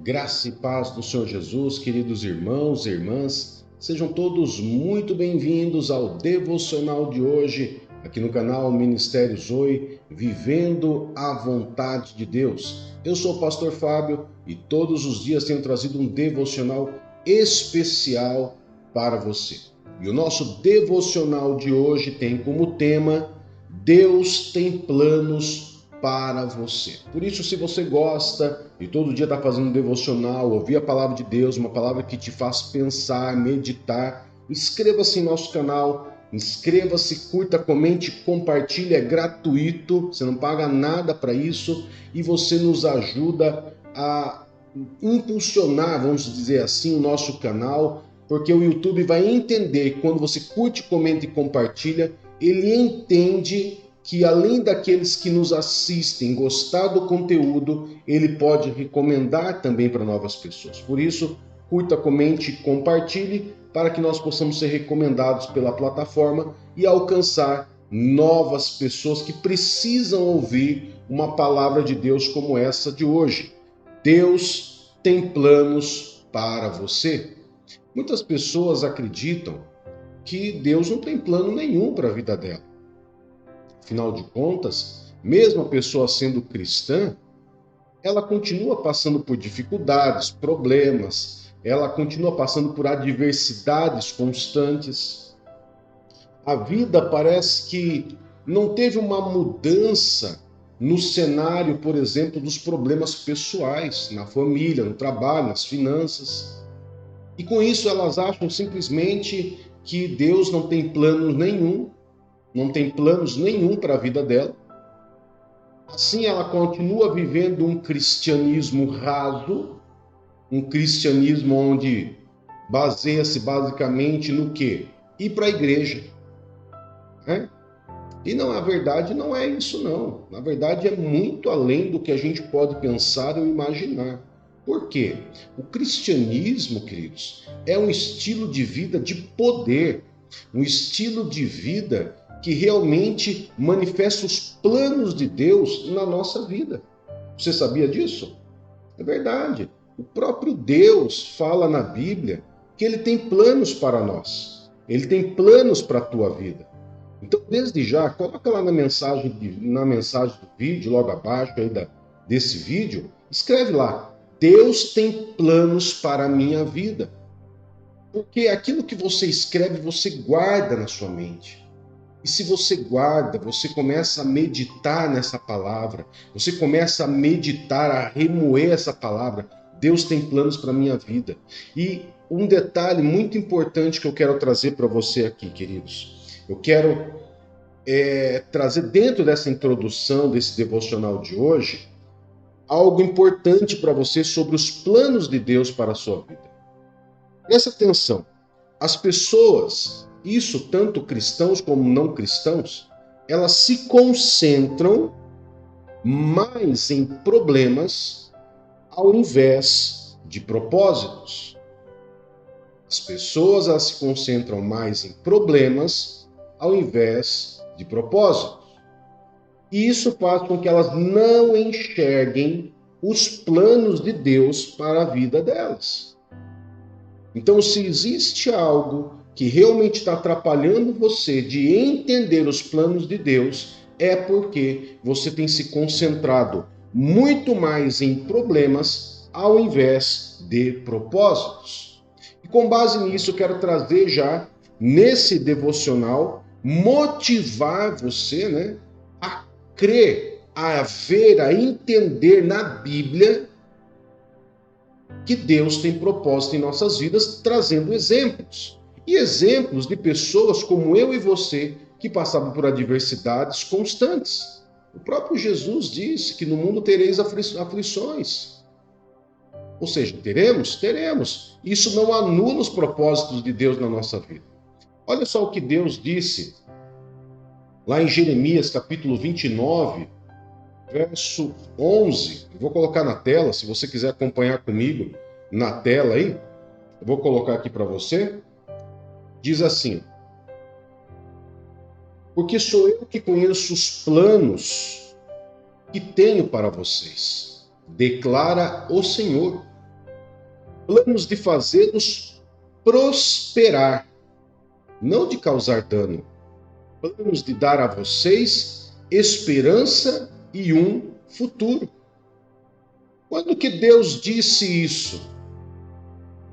Graça e paz do Senhor Jesus, queridos irmãos e irmãs, sejam todos muito bem-vindos ao devocional de hoje, aqui no canal Ministério Zoe, Vivendo a Vontade de Deus. Eu sou o pastor Fábio e todos os dias tenho trazido um devocional especial para você. E o nosso devocional de hoje tem como tema Deus tem planos para você. Por isso, se você gosta e todo dia está fazendo um devocional, ouvir a palavra de Deus, uma palavra que te faz pensar, meditar, inscreva-se em nosso canal, inscreva-se, curta, comente, compartilhe, é gratuito, você não paga nada para isso e você nos ajuda a impulsionar, vamos dizer assim, o nosso canal, porque o YouTube vai entender que quando você curte, comenta e compartilha, ele entende que além daqueles que nos assistem gostar do conteúdo, ele pode recomendar também para novas pessoas. Por isso, curta, comente e compartilhe para que nós possamos ser recomendados pela plataforma e alcançar novas pessoas que precisam ouvir uma palavra de Deus como essa de hoje. Deus tem planos para você. Muitas pessoas acreditam que Deus não tem plano nenhum para a vida dela. Afinal de contas, mesmo a pessoa sendo cristã, ela continua passando por dificuldades, problemas, ela continua passando por adversidades constantes. A vida parece que não teve uma mudança no cenário, por exemplo, dos problemas pessoais, na família, no trabalho, nas finanças. E com isso elas acham simplesmente que Deus não tem planos nenhum para a vida dela. Assim, ela continua vivendo um cristianismo raso, um cristianismo onde baseia-se basicamente no quê? Ir para a igreja. Né? E não, na verdade, não é isso não. Na verdade, é muito além do que a gente pode pensar ou imaginar. Por quê? O cristianismo, queridos, é um estilo de vida de poder, um estilo de vida que realmente manifesta os planos de Deus na nossa vida. Você sabia disso? É verdade. O próprio Deus fala na Bíblia que Ele tem planos para nós. Ele tem planos para a tua vida. Então, desde já, coloca lá na mensagem do vídeo, logo abaixo aí desse vídeo, escreve lá, Deus tem planos para a minha vida. Porque aquilo que você escreve, você guarda na sua mente. E se você guarda, você começa a meditar nessa palavra, você começa a meditar, a remoer essa palavra. Deus tem planos para a minha vida. E um detalhe muito importante que eu quero trazer para você aqui, queridos. Eu quero trazer dentro dessa introdução, desse devocional de hoje, algo importante para você sobre os planos de Deus para a sua vida. Presta atenção. As pessoas, isso tanto cristãos como não cristãos, elas se concentram mais em problemas ao invés de propósitos. As pessoas elas se concentram mais em problemas ao invés de propósitos. E isso faz com que elas não enxerguem os planos de Deus para a vida delas. Então, se existe algo que realmente está atrapalhando você de entender os planos de Deus, é porque você tem se concentrado muito mais em problemas ao invés de propósitos. E com base nisso, eu quero trazer já, nesse devocional, motivar você, a crer, a ver, a entender na Bíblia que Deus tem propósito em nossas vidas, trazendo exemplos. E exemplos de pessoas como eu e você, que passavam por adversidades constantes. O próprio Jesus disse que no mundo tereis aflições. Ou seja, teremos? Teremos. Isso não anula os propósitos de Deus na nossa vida. Olha só o que Deus disse lá em Jeremias, capítulo 29, verso 11. Eu vou colocar na tela, se você quiser acompanhar comigo na tela aí, eu vou colocar aqui para você. Diz assim: porque sou eu que conheço os planos que tenho para vocês, declara o Senhor. planos de fazê-los prosperar, não de causar dano. Planos de dar a vocês esperança e um futuro. Quando que Deus disse isso?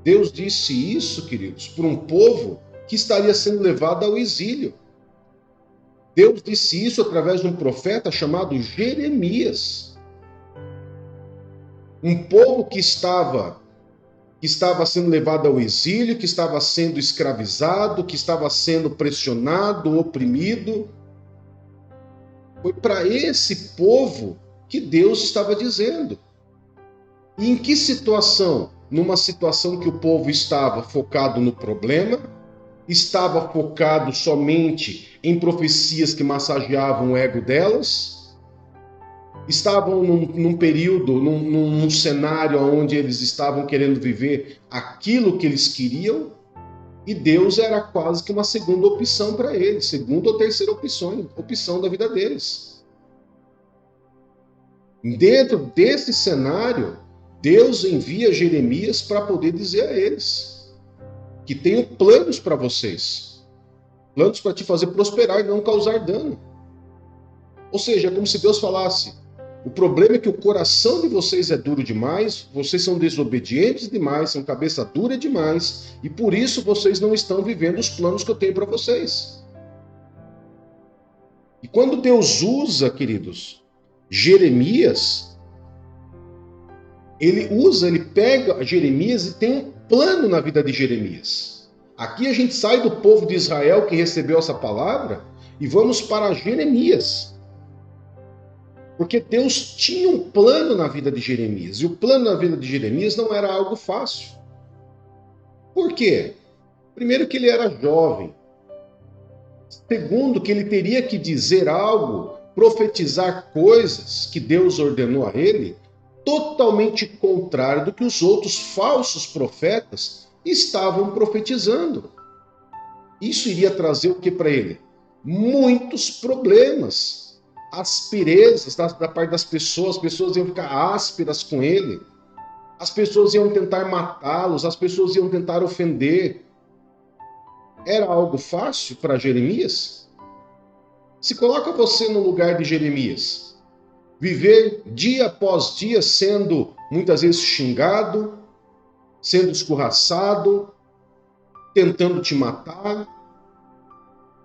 Deus disse isso, queridos, para um povo que estaria sendo levado ao exílio. Deus disse isso através de um profeta chamado Jeremias. Um povo que estava sendo levado ao exílio, que estava sendo escravizado, que estava sendo pressionado, oprimido. Foi para esse povo que Deus estava dizendo. E em que situação? Numa situação que o povo estava focado no problema, estava focado somente em profecias que massageavam o ego delas, estavam num período, num cenário onde eles estavam querendo viver aquilo que eles queriam, e Deus era quase que uma segunda opção para eles, segunda ou terceira opção da vida deles. Dentro desse cenário, Deus envia Jeremias para poder dizer a eles que tenho planos para vocês, planos para te fazer prosperar e não causar dano. Ou seja, é como se Deus falasse: o problema é que o coração de vocês é duro demais, vocês são desobedientes demais, são cabeça dura demais, e por isso vocês não estão vivendo os planos que eu tenho para vocês. E quando Deus usa, queridos, Jeremias, ele pega Jeremias e tem um plano na vida de Jeremias. Aqui a gente sai do povo de Israel que recebeu essa palavra e vamos para Jeremias. Porque Deus tinha um plano na vida de Jeremias. E o plano na vida de Jeremias não era algo fácil. Por quê? Primeiro, que ele era jovem. Segundo, que ele teria que dizer algo, profetizar coisas que Deus ordenou a ele, totalmente contrário do que os outros falsos profetas estavam profetizando. Isso iria trazer o que para ele? Muitos problemas, asperezas da parte das pessoas, as pessoas iam ficar ásperas com ele, as pessoas iam tentar matá-los, as pessoas iam tentar ofender. Era algo fácil para Jeremias? Se coloca você no lugar de Jeremias. Viver dia após dia sendo muitas vezes xingado, sendo escorraçado, tentando te matar.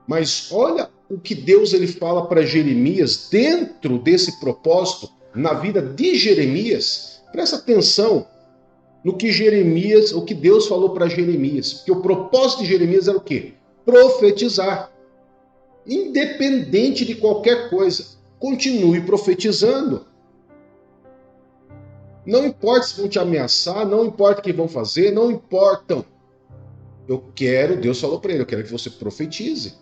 Mas olha o que Deus ele fala para Jeremias dentro desse propósito, na vida de Jeremias. Presta atenção no que Jeremias, o que Deus falou para Jeremias. Porque o propósito de Jeremias era o quê? Profetizar. Independente de qualquer coisa. Continue profetizando. Não importa se vão te ameaçar, não importa o que vão fazer, não importam. Deus falou para ele, eu quero que você profetize.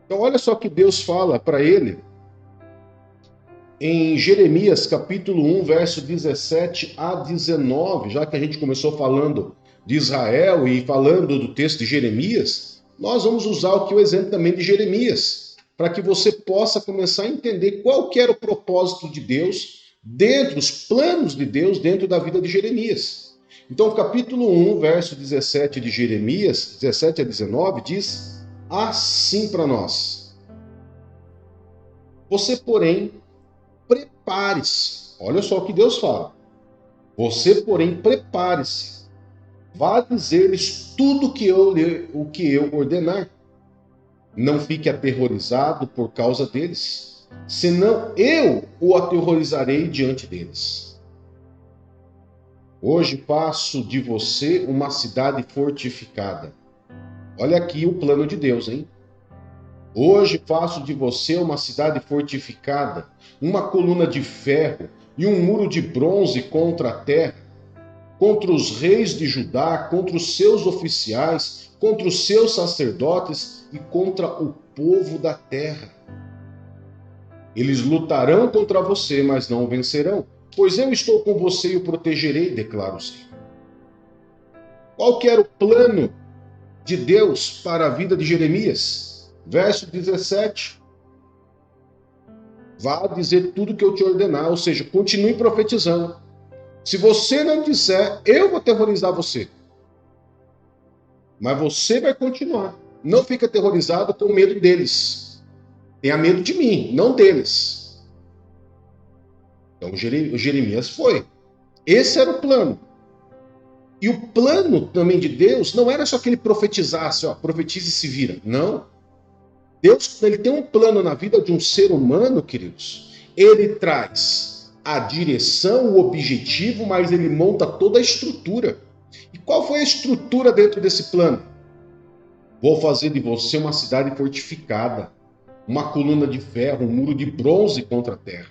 Então olha só o que Deus fala para ele em Jeremias capítulo 1, verso 17 a 19, já que a gente começou falando de Israel e falando do texto de Jeremias, nós vamos usar o exemplo também de Jeremias, para que você possa começar a entender qual que era o propósito de Deus dentro, os planos de Deus dentro da vida de Jeremias. Então, capítulo 1, verso 17 de Jeremias, 17 a 19, diz assim para nós: você, porém, prepare-se. Olha só o que Deus fala. Você, porém, prepare-se. Vá dizer-lhes tudo o que eu ordenar. Não fique aterrorizado por causa deles, senão eu o aterrorizarei diante deles. Hoje faço de você uma cidade fortificada. Olha aqui o plano de Deus, hein? Hoje faço de você uma cidade fortificada, uma coluna de ferro e um muro de bronze contra a terra, contra os reis de Judá, contra os seus oficiais, contra os seus sacerdotes e contra o povo da terra. Eles lutarão contra você, mas não o vencerão, pois eu estou com você e o protegerei, declara o Senhor. Qual que era o plano de Deus para a vida de Jeremias? Verso 17. Vá dizer tudo que eu te ordenar, ou seja, continue profetizando. Se você não disser, eu vou aterrorizar você. Mas você vai continuar. Não fica aterrorizado com medo deles. Tenha medo de mim, não deles. Então o Jeremias foi. Esse era o plano. E o plano também de Deus não era só que ele profetizasse, ó, profetize e se vira. Não. Deus, ele tem um plano na vida de um ser humano, queridos. Ele traz a direção, o objetivo, mas ele monta toda a estrutura. E qual foi a estrutura dentro desse plano? Vou fazer de você uma cidade fortificada, uma coluna de ferro, um muro de bronze contra a terra.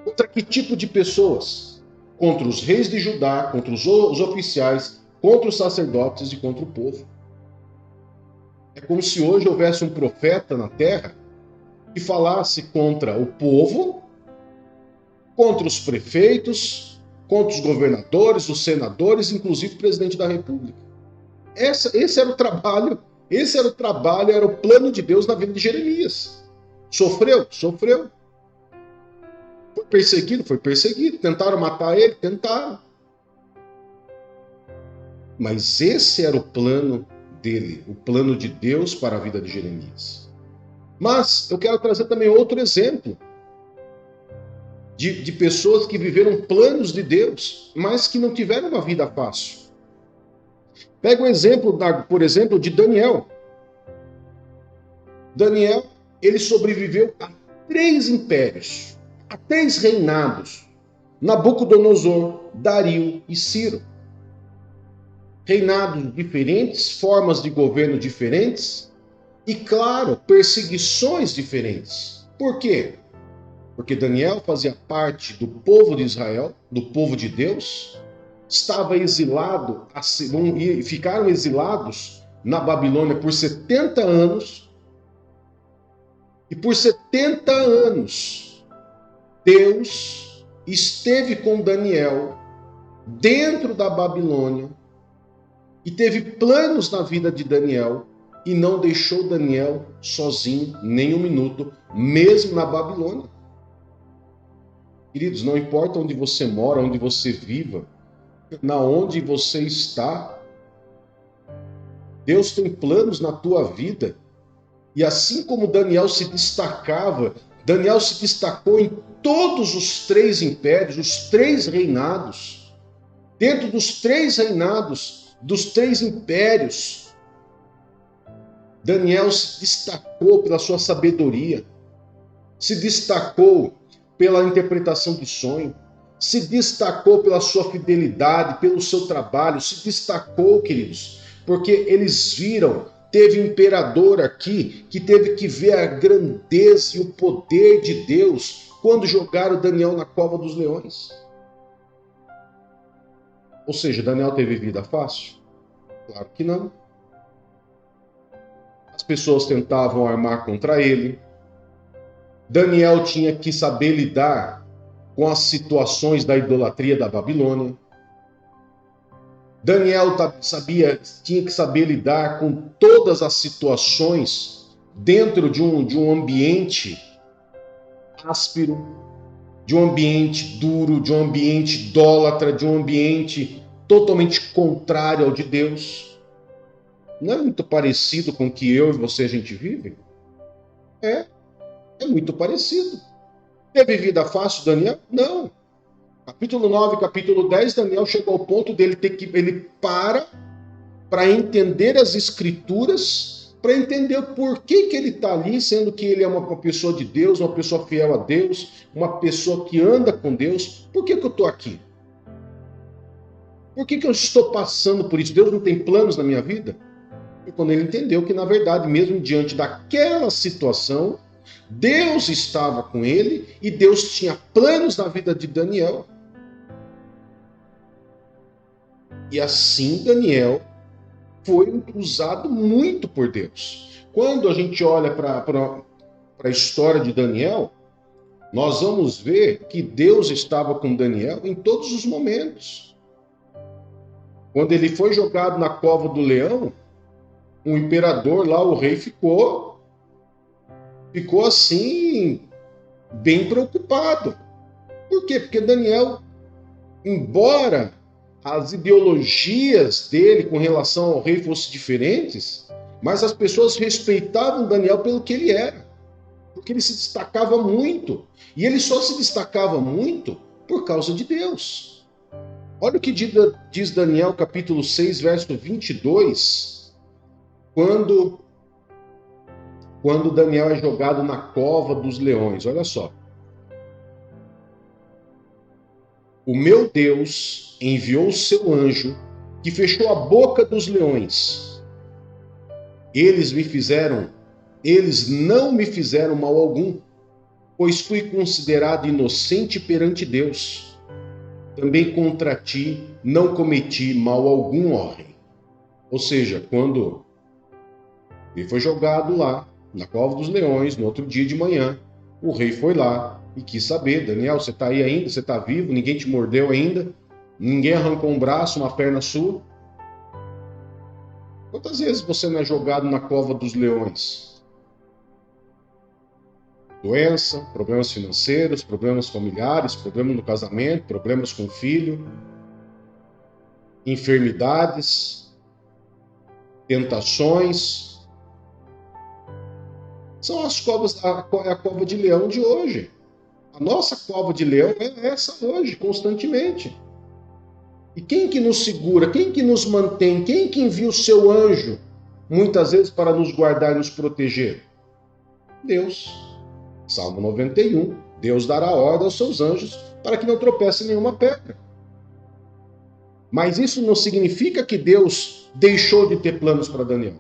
Contra que tipo de pessoas? Contra os reis de Judá, contra os oficiais, contra os sacerdotes e contra o povo. É como se hoje houvesse um profeta na terra que falasse contra o povo, contra os prefeitos, contra os governadores, os senadores, inclusive o presidente da República. Esse era o trabalho, era o plano de Deus na vida de Jeremias. Sofreu? Sofreu. Foi perseguido? Foi perseguido. Tentaram matar ele? Tentaram. Mas esse era o plano dele, o plano de Deus para a vida de Jeremias. Mas eu quero trazer também outro exemplo de pessoas que viveram planos de Deus, mas que não tiveram uma vida fácil. Pega o exemplo, por exemplo, de Daniel. Daniel, ele sobreviveu a 3 impérios, a 3 reinados. Nabucodonosor, Dario e Ciro. Reinados diferentes, formas de governo diferentes e, claro, perseguições diferentes. Por quê? Porque Daniel fazia parte do povo de Israel, do povo de Deus, estava exilado, ficaram exilados na Babilônia por 70 anos, e por 70 anos Deus esteve com Daniel dentro da Babilônia e teve planos na vida de Daniel e não deixou Daniel sozinho nem um minuto, mesmo na Babilônia. Queridos, não importa onde você mora, onde você viva, na onde você está, Deus tem planos na tua vida. E assim como Daniel se destacou em todos os 3 impérios, os 3 reinados. Dentro dos 3 reinados, dos 3 impérios, Daniel se destacou pela sua sabedoria, se destacou pela interpretação do sonho, se destacou pela sua fidelidade, pelo seu trabalho, se destacou, queridos, porque eles viram, teve um imperador aqui que teve que ver a grandeza e o poder de Deus quando jogaram Daniel na cova dos leões. Ou seja, Daniel teve vida fácil? Claro que não. As pessoas tentavam armar contra ele. Daniel tinha que saber lidar com as situações da idolatria da Babilônia. Daniel tinha que saber lidar com todas as situações dentro de um ambiente áspero, de um ambiente duro, de um ambiente idólatra, de um ambiente totalmente contrário ao de Deus. Não é muito parecido com o que eu e você a gente vive? É muito parecido. Teve vida fácil, Daniel? Não. Capítulo 9, capítulo 10, Daniel chegou ao ponto dele ter que... Ele para entender as escrituras, para entender por que ele está ali, sendo que ele é uma pessoa de Deus, uma pessoa fiel a Deus, uma pessoa que anda com Deus. Por que eu estou aqui? Por que eu estou passando por isso? Deus não tem planos na minha vida? E quando ele entendeu que, na verdade, mesmo diante daquela situação, Deus estava com ele e Deus tinha planos na vida de Daniel. E assim Daniel foi usado muito por Deus. Quando a gente olha para a história de Daniel, nós vamos ver que Deus estava com Daniel em todos os momentos. Quando ele foi jogado na cova do leão, o imperador lá, o rei, ficou assim, bem preocupado. Por quê? Porque Daniel embora as ideologias dele com relação ao rei fossem diferentes, mas as pessoas respeitavam Daniel pelo que ele era, porque ele se destacava muito. E ele só se destacava muito por causa de Deus. Olha o que diz Daniel, capítulo 6, verso 22, quando Daniel é jogado na cova dos leões. Olha só. O meu Deus enviou o seu anjo, que fechou a boca dos leões. Eles não me fizeram mal algum, pois fui considerado inocente perante Deus. Também contra ti não cometi mal algum, ó rei. Ou seja, quando ele foi jogado lá, na cova dos leões, no outro dia de manhã, o rei foi lá e quis saber: Daniel, você está aí ainda? Você está vivo? Ninguém te mordeu ainda? Ninguém arrancou um braço, uma perna sua? Quantas vezes você não é jogado na cova dos leões? Doença, problemas financeiros, problemas familiares, problemas no casamento, problemas com o filho, enfermidades, tentações. São as covas, é a cova de leão de hoje. A nossa cova de leão é essa hoje, constantemente. E quem que nos segura? Quem que nos mantém? Quem que envia o seu anjo, muitas vezes, para nos guardar e nos proteger? Deus. Salmo 91. Deus dará ordem aos seus anjos para que não tropece em nenhuma pedra. Mas isso não significa que Deus deixou de ter planos para Daniel.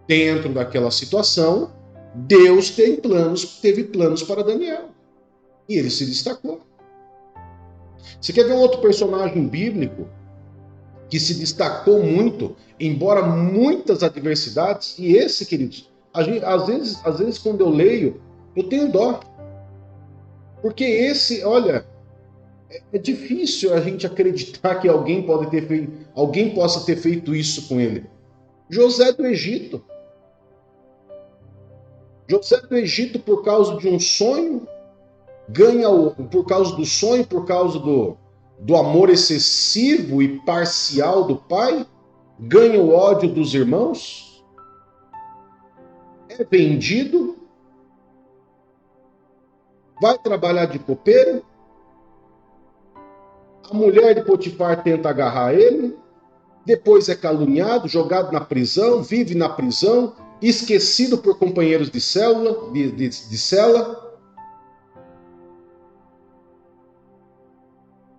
Dentro daquela situação, Deus teve planos para Daniel. E ele se destacou. Você quer ver um outro personagem bíblico que se destacou muito, embora muitas adversidades? E esse, queridos, às vezes quando eu leio, eu tenho dó. Porque esse, olha, é difícil a gente acreditar que alguém possa ter feito isso com ele. José do Egito. José do Egito, por causa de um sonho, por causa do sonho, por causa do amor excessivo e parcial do pai, ganha o ódio dos irmãos, é vendido, vai trabalhar de copeiro, a mulher de Potifar tenta agarrar ele, depois é caluniado, jogado na prisão, vive na prisão, esquecido por companheiros de cela.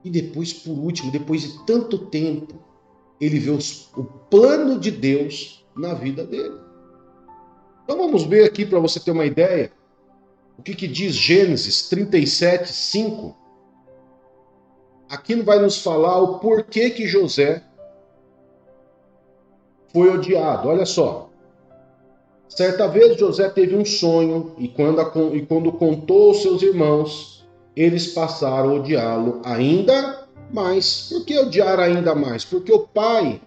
E depois, por último, depois de tanto tempo, ele vê o plano de Deus na vida dele. Então vamos ver aqui para você ter uma ideia, o que diz Gênesis 37, 5. Aqui vai nos falar o porquê que José foi odiado. Olha só. Certa vez José teve um sonho e quando contou aos seus irmãos, eles passaram a odiá-lo ainda mais. Por que odiar ainda mais? Porque o pai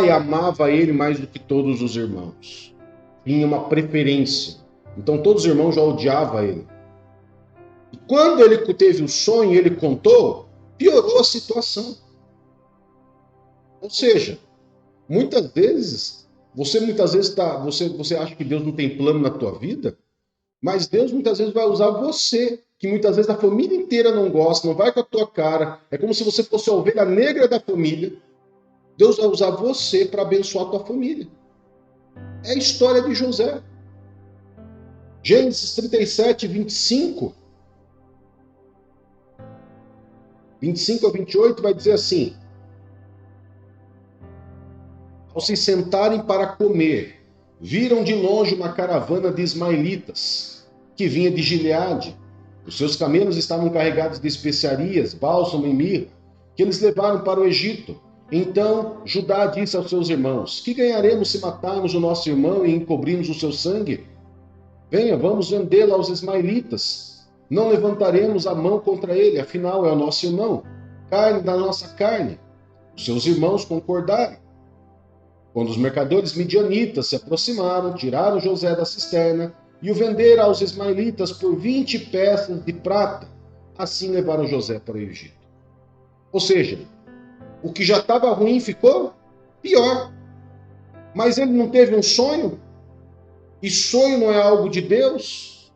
amava ele mais do que todos os irmãos. Tinha uma preferência. Então todos os irmãos já odiavam ele. E quando ele teve o sonho e ele contou, piorou a situação. Ou seja, muitas vezes você acha que Deus não tem plano na tua vida, mas Deus muitas vezes vai usar você, que muitas vezes a família inteira não gosta, não vai com a tua cara. É como se você fosse a ovelha negra da família. Deus vai usar você para abençoar a tua família. É a história de José. Gênesis 37, 25 a 28 vai dizer assim: ao se sentarem para comer, viram de longe uma caravana de ismaelitas, que vinha de Gileade. Os seus camelos estavam carregados de especiarias, bálsamo e mirra, que eles levaram para o Egito. Então Judá disse aos seus irmãos: que ganharemos se matarmos o nosso irmão e encobrirmos o seu sangue? Venha, vamos vendê-lo aos ismaelitas. Não levantaremos a mão contra ele, afinal é o nosso irmão, carne da nossa carne. Os seus irmãos concordaram. Quando os mercadores midianitas se aproximaram, tiraram José da cisterna e o venderam aos ismaelitas por 20 peças de prata. Assim levaram José para o Egito. Ou seja, o que já estava ruim ficou pior. Mas ele não teve um sonho? E sonho não é algo de Deus?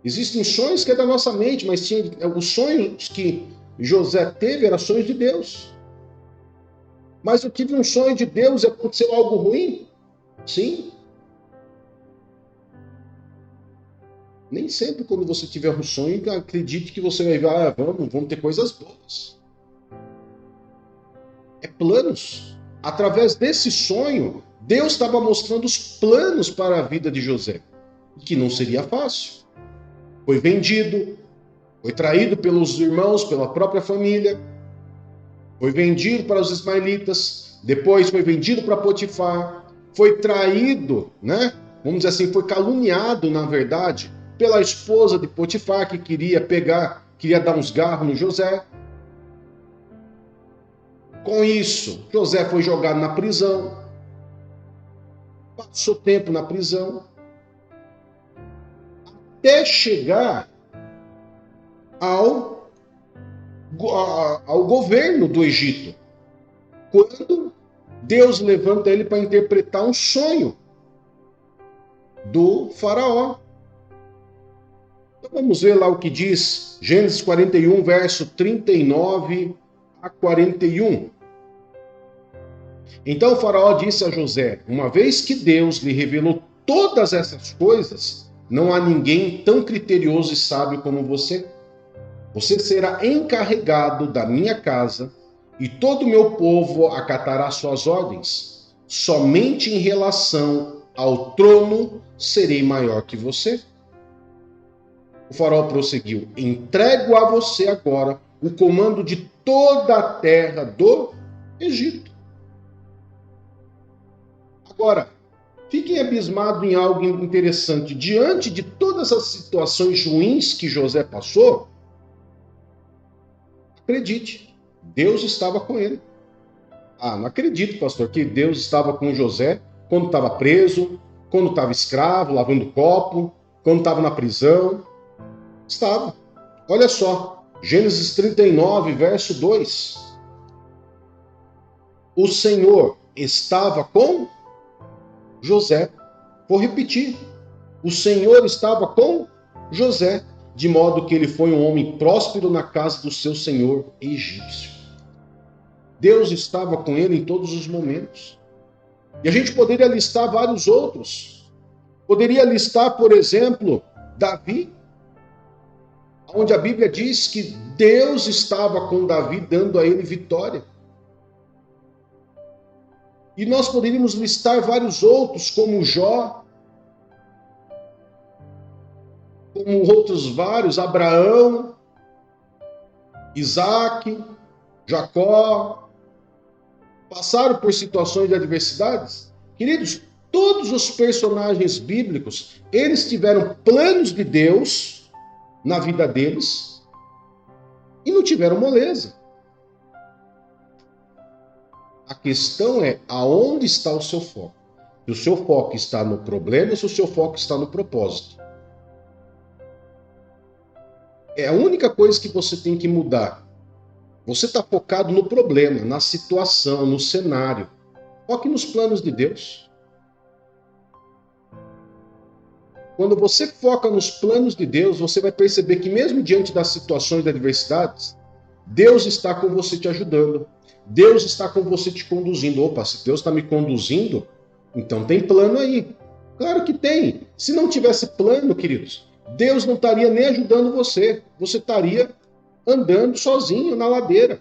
Existem sonhos que é da nossa mente, mas os sonhos que José teve eram sonhos de Deus. Mas eu tive um sonho de Deus e aconteceu algo ruim? Sim. Nem sempre quando você tiver um sonho, acredite que você vai ver, vamos ter coisas boas. É planos. Através desse sonho, Deus estava mostrando os planos para a vida de José, que não seria fácil. Foi vendido, foi traído pelos irmãos, pela própria família, foi vendido para os ismaelitas, depois foi vendido para Potifar, foi traído, né? Vamos dizer assim, foi caluniado, na verdade, pela esposa de Potifar, que queria dar uns garros no José. Com isso, José foi jogado na prisão, passou tempo na prisão, até chegar ao governo do Egito, quando Deus levanta ele para interpretar um sonho do faraó. Então vamos ver lá o que diz Gênesis 41, verso 39 a 41. Então o faraó disse a José: uma vez que Deus lhe revelou todas essas coisas, não há ninguém tão criterioso e sábio como você. Você será encarregado da minha casa e todo o meu povo acatará suas ordens. Somente em relação ao trono serei maior que você. O faraó prosseguiu: entrego a você agora o comando de toda a terra do Egito. Agora, fiquem abismados em algo interessante. Diante de todas as situações ruins que José passou, acredite, Deus estava com ele. Não acredito, pastor, que Deus estava com José quando estava preso, quando estava escravo, lavando copo, quando estava na prisão. Estava. Olha só, Gênesis 39, verso 2. O Senhor estava com José. Vou repetir. O Senhor estava com José, de modo que ele foi um homem próspero na casa do seu senhor egípcio. Deus estava com ele em todos os momentos. E a gente poderia listar vários outros. Poderia listar, por exemplo, Davi, onde a Bíblia diz que Deus estava com Davi, dando a ele vitória. E nós poderíamos listar vários outros, como Jó, como outros vários, Abraão, Isaac, Jacó, passaram por situações de adversidades. Queridos, todos os personagens bíblicos, eles tiveram planos de Deus na vida deles e não tiveram moleza. A questão é aonde está o seu foco. Se o seu foco está no problema ou se o seu foco está no propósito. É a única coisa que você tem que mudar. Você está focado no problema, na situação, no cenário. Foque nos planos de Deus. Quando você foca nos planos de Deus, você vai perceber que mesmo diante das situações de adversidades, Deus está com você te ajudando. Deus está com você te conduzindo. Opa, se Deus está me conduzindo, então tem plano aí. Claro que tem. Se não tivesse plano, queridos, Deus não estaria nem ajudando você. Você estaria andando sozinho na ladeira.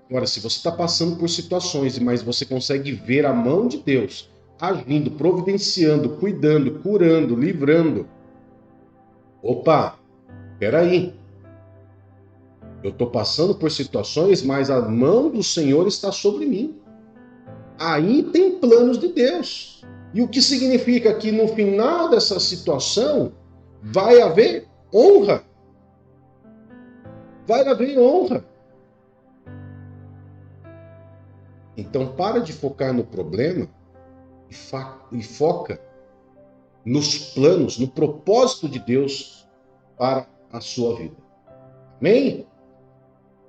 Agora, se você está passando por situações, mas você consegue ver a mão de Deus agindo, providenciando, cuidando, curando, livrando. Opa, peraí. Eu estou passando por situações, mas a mão do Senhor está sobre mim. Aí tem planos de Deus. E o que significa que no final dessa situação vai haver honra. Vai haver honra. Então para de focar no problema e foca nos planos, no propósito de Deus para a sua vida. Amém?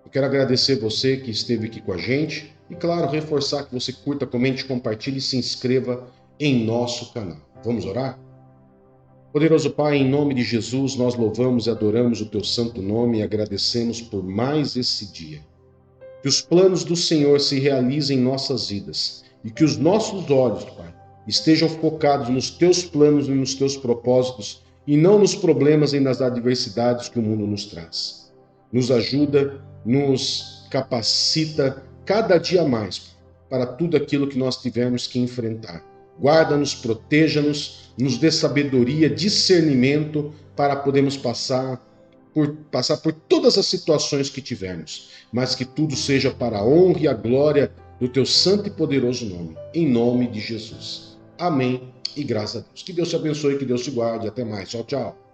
Eu quero agradecer você que esteve aqui com a gente e, claro, reforçar que você curta, comente, compartilhe e se inscreva em nosso canal. Vamos orar? Poderoso Pai, em nome de Jesus, nós louvamos e adoramos o teu santo nome e agradecemos por mais esse dia. Que os planos do Senhor se realizem em nossas vidas e que os nossos olhos, Pai, estejam focados nos teus planos e nos teus propósitos e não nos problemas e nas adversidades que o mundo nos traz. Nos ajuda, nos capacita cada dia mais para tudo aquilo que nós tivermos que enfrentar. Guarda-nos, proteja-nos, nos dê sabedoria, discernimento para podermos passar por todas as situações que tivermos, mas que tudo seja para a honra e a glória do teu santo e poderoso nome, em nome de Jesus. Amém e graças a Deus. Que Deus te abençoe, que Deus te guarde. Até mais. Tchau, tchau.